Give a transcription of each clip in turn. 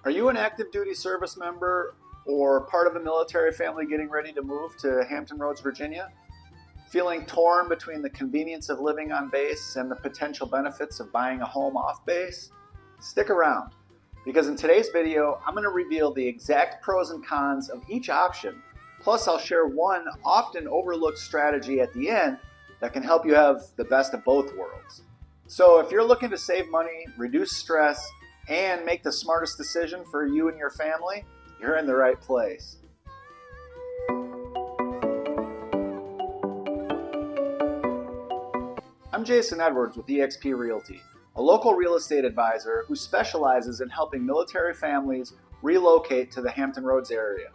Are you an active duty service member or part of a military family getting ready to move to Hampton Roads, Virginia? Feeling torn between the convenience of living on base and the potential benefits of buying a home off base? Stick around, because in today's video, I'm going to reveal the exact pros and cons of each option. Plus, I'll share one often overlooked strategy at the end that can help you have the best of both worlds. So if you're looking to save money, reduce stress, and make the smartest decision for you and your family, you're in the right place. I'm Jason Edwards with eXp Realty, a local real estate advisor who specializes in helping military families relocate to the Hampton Roads area.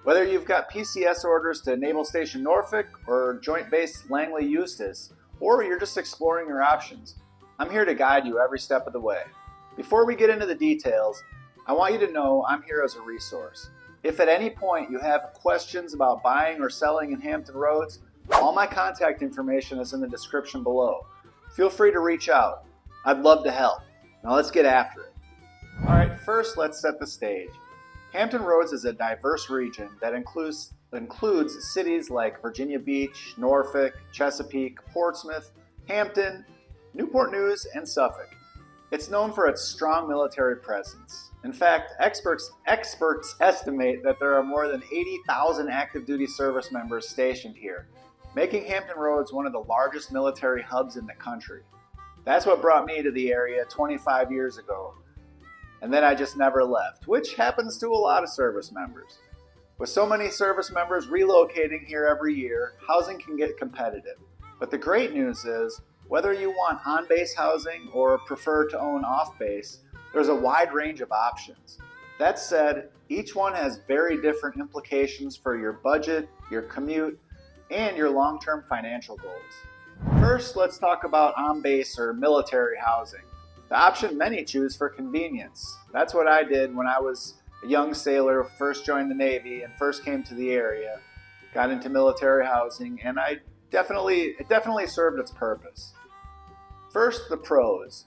Whether you've got PCS orders to Naval Station Norfolk or Joint Base Langley-Eustis, or you're just exploring your options, I'm here to guide you every step of the way. Before we get into the details, I want you to know I'm here as a resource. If at any point you have questions about buying or selling in Hampton Roads, all my contact information is in the description below. Feel free to reach out. I'd love to help. Now let's get after it. All right, first let's set the stage. Hampton Roads is a diverse region that includes cities like Virginia Beach, Norfolk, Chesapeake, Portsmouth, Hampton, Newport News, and Suffolk. It's known for its strong military presence. In fact, experts estimate that there are more than 80,000 active duty service members stationed here, making Hampton Roads one of the largest military hubs in the country. That's what brought me to the area 25 years ago, and then I just never left, which happens to a lot of service members. With so many service members relocating here every year, housing can get competitive. But the great news is, whether you want on-base housing or prefer to own off-base, there's a wide range of options. That said, each one has very different implications for your budget, your commute, and your long-term financial goals. First, let's talk about on-base or military housing, the option many choose for convenience. That's what I did when I was a young sailor, first joined the Navy and first came to the area, got into military housing, and it definitely served its purpose. First, the pros.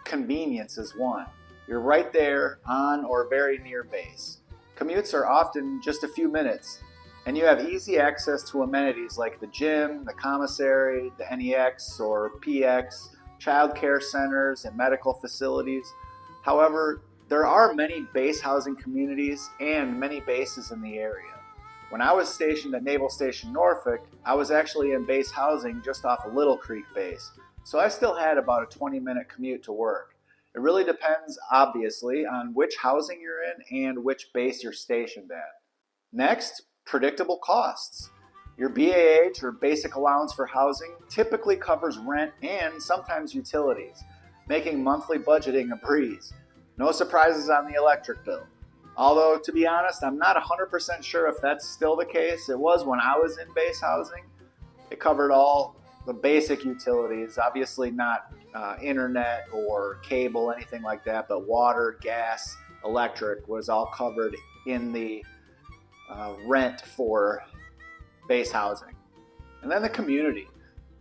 Convenience is one. You're right there on or very near base. Commutes are often just a few minutes, and you have easy access to amenities like the gym, the commissary, the NEX or PX, child care centers, and medical facilities. However, there are many base housing communities and many bases in the area. When I was stationed at Naval Station Norfolk, I was actually in base housing just off of Little Creek Base, so I still had about a 20-minute commute to work. It really depends, obviously, on which housing you're in and which base you're stationed at. Next, predictable costs. Your BAH or Basic Allowance for housing typically covers rent and sometimes utilities, making monthly budgeting a breeze. No surprises on the electric bill. Although, to be honest, I'm not 100% sure if that's still the case. It was when I was in base housing. It covered all the basic utilities, obviously not internet or cable, anything like that, but water, gas, electric was all covered in the rent for base housing. And then the community.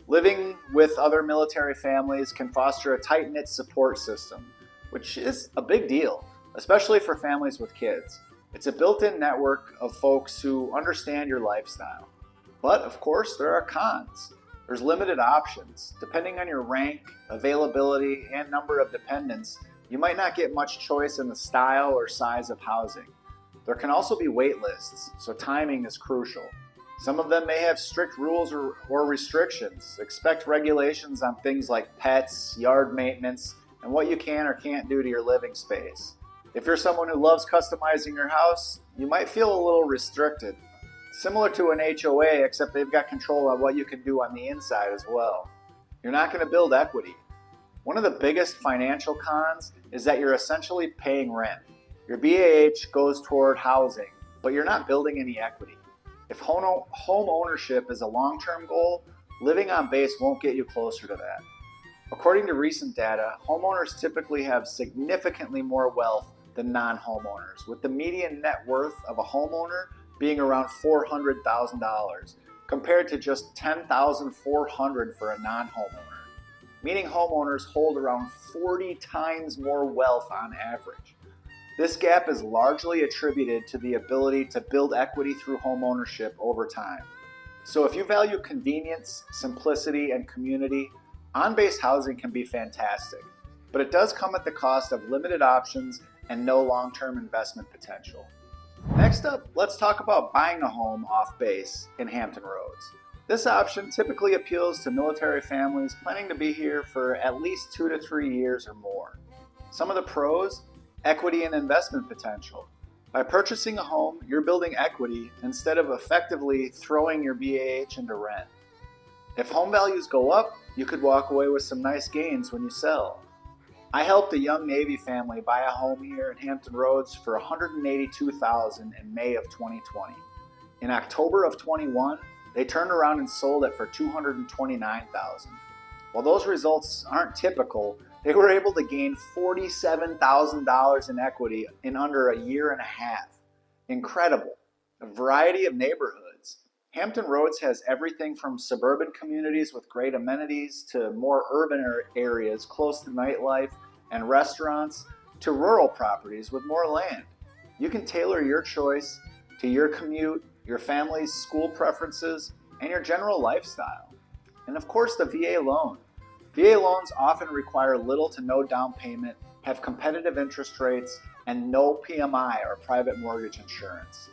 Living with other military families can foster a tight-knit support system, which is a big deal, especially for families with kids. It's a built-in network of folks who understand your lifestyle. But of course, there are cons. There's limited options. Depending on your rank, availability, and number of dependents, you might not get much choice in the style or size of housing. There can also be wait lists, so timing is crucial. Some of them may have strict rules or restrictions. Expect regulations on things like pets, yard maintenance, and what you can or can't do to your living space. If you're someone who loves customizing your house, you might feel a little restricted. Similar to an HOA, except they've got control on what you can do on the inside as well. You're not going to build equity. One of the biggest financial cons is that you're essentially paying rent. Your BAH goes toward housing, but you're not building any equity. If home ownership is a long-term goal, living on base won't get you closer to that. According to recent data, homeowners typically have significantly more wealth than non-homeowners, with the median net worth of a homeowner being around $400,000, compared to just $10,400 for a non-homeowner, meaning homeowners hold around 40 times more wealth on average. This gap is largely attributed to the ability to build equity through home ownership over time. So if you value convenience, simplicity, and community, on-base housing can be fantastic, but it does come at the cost of limited options and no long-term investment potential. Next up, let's talk about buying a home off base in Hampton Roads. This option typically appeals to military families planning to be here for at least 2 to 3 years or more. Some of the pros: equity and investment potential. By purchasing a home, you're building equity instead of effectively throwing your BAH into rent. If home values go up, you could walk away with some nice gains when you sell. I helped a young Navy family buy a home here in Hampton Roads for $182,000 in May of 2020. In October of 21, they turned around and sold it for $229,000. While those results aren't typical, they were able to gain $47,000 in equity in under a year and a half. Incredible. A variety of neighborhoods. Hampton Roads has everything from suburban communities with great amenities to more urban areas close to nightlife and restaurants to rural properties with more land. You can tailor your choice to your commute, your family's school preferences, and your general lifestyle. And of course, the VA loan. VA loans often require little to no down payment, have competitive interest rates, and no PMI or private mortgage insurance.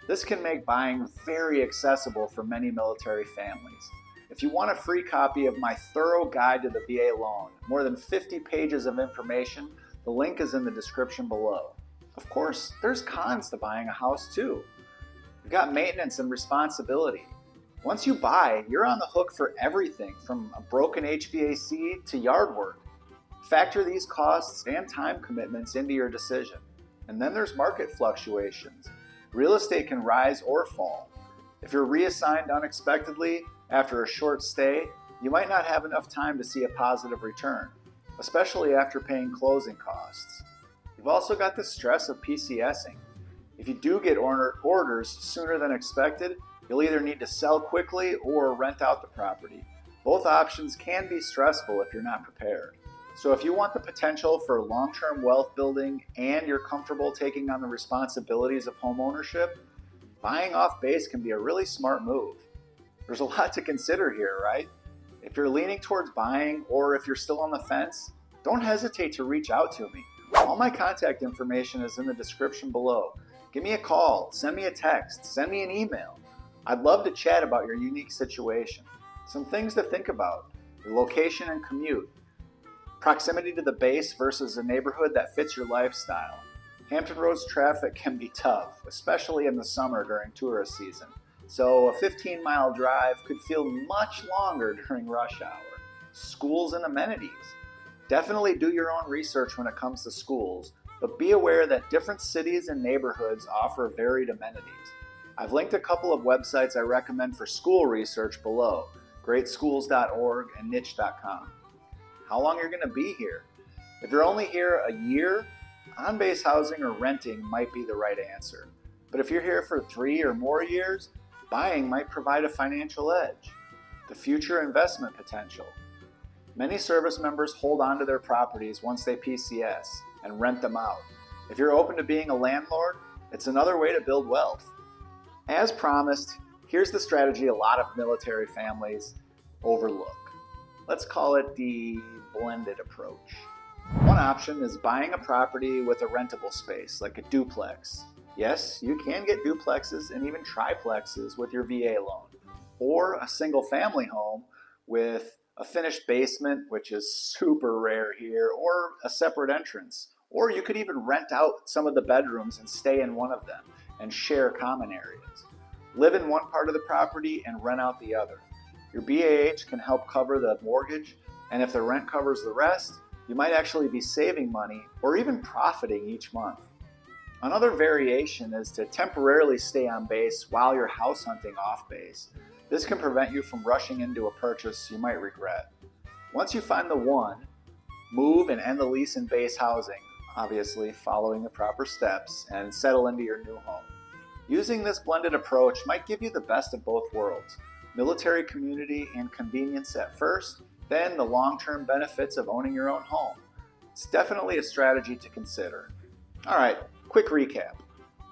This can make buying very accessible for many military families. If you want a free copy of my thorough guide to the VA loan, more than 50 pages of information, the link is in the description below. Of course, there's cons to buying a house too. You've got maintenance and responsibility. Once you buy, you're on the hook for everything from a broken HVAC to yard work. Factor these costs and time commitments into your decision. And then there's market fluctuations. Real estate can rise or fall. If you're reassigned unexpectedly after a short stay, you might not have enough time to see a positive return, especially after paying closing costs. You've also got the stress of PCSing. If you do get orders sooner than expected, you'll either need to sell quickly or rent out the property. Both options can be stressful if you're not prepared. So if you want the potential for long-term wealth building and you're comfortable taking on the responsibilities of home ownership, buying off base can be a really smart move. There's a lot to consider here, right? If you're leaning towards buying or if you're still on the fence, don't hesitate to reach out to me. All my contact information is in the description below. Give me a call, send me a text, send me an email. I'd love to chat about your unique situation. Some things to think about: your location and commute, proximity to the base versus a neighborhood that fits your lifestyle. Hampton Roads traffic can be tough, especially in the summer during tourist season. So a 15-mile drive could feel much longer during rush hour. Schools and amenities. Definitely do your own research when it comes to schools, but be aware that different cities and neighborhoods offer varied amenities. I've linked a couple of websites I recommend for school research below: greatschools.org and niche.com. How long you're going to be here? If you're only here a year, on-base housing or renting might be the right answer. But if you're here for 3 or more years, buying might provide a financial edge. The future investment potential. Many service members hold on to their properties once they PCS and rent them out. If you're open to being a landlord, it's another way to build wealth. As promised, here's the strategy a lot of military families overlook. Let's call it the blended approach. One option is buying a property with a rentable space, like a duplex. Yes, you can get duplexes and even triplexes with your VA loan, or a single family home with a finished basement, which is super rare here, or a separate entrance. Or you could even rent out some of the bedrooms and stay in one of them and share common areas. Live in one part of the property and rent out the other. Your BAH can help cover the mortgage, and if the rent covers the rest, you might actually be saving money or even profiting each month. Another variation is to temporarily stay on base while you're house hunting off base. This can prevent you from rushing into a purchase you might regret. Once you find the one, move and end the lease in base housing, obviously following the proper steps, and settle into your new home. Using this blended approach might give you the best of both worlds: military community and convenience at first, then the long-term benefits of owning your own home. It's definitely a strategy to consider. Alright, quick recap.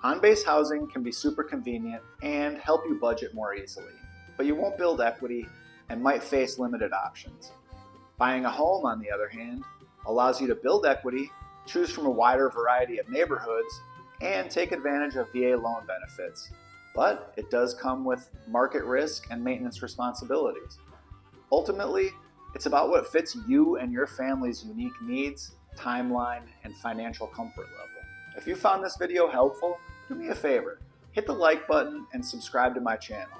On-base housing can be super convenient and help you budget more easily, but you won't build equity and might face limited options. Buying a home, on the other hand, allows you to build equity, choose from a wider variety of neighborhoods, and take advantage of VA loan benefits. But it does come with market risk and maintenance responsibilities. Ultimately, it's about what fits you and your family's unique needs, timeline, and financial comfort level. If you found this video helpful, do me a favor, hit the like button and subscribe to my channel.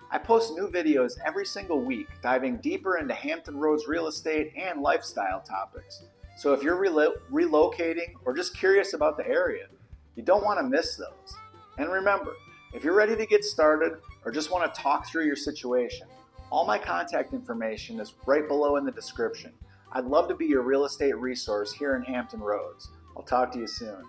I post new videos every single week, diving deeper into Hampton Roads real estate and lifestyle topics. So if you're relocating or just curious about the area, you don't want to miss those. And remember, if you're ready to get started or just want to talk through your situation, all my contact information is right below in the description. I'd love to be your real estate resource here in Hampton Roads. I'll talk to you soon.